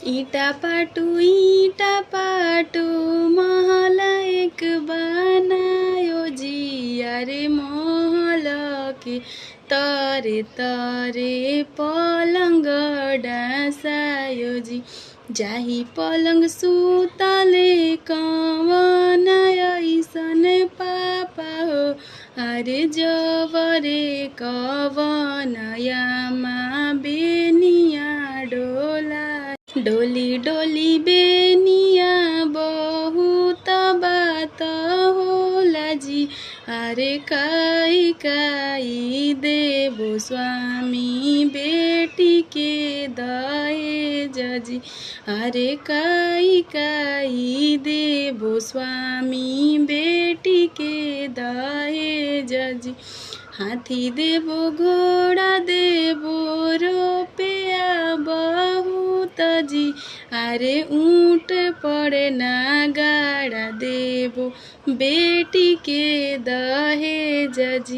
ईटा पाटू महल एक बनायो जी। अरे महल के तरे तरे पलंग डासायो जी। जाही पलंग सुतले कवन ऐसन पापा हो। अरे जबरे कवन यामा बेनिया डोला। डोली डोली बेनिया बहुत बात होला जी। अरे काई काई देबो स्वामी बेटी के दहेज जी। अरे काई काई देबो स्वामी बेटी के दहेज जी। हाथी देबो घोड़ा देबो रुपया बहुत जी। अरे ऊँट पड़े ना गाड़ा देबो बेटी के दहेज जी।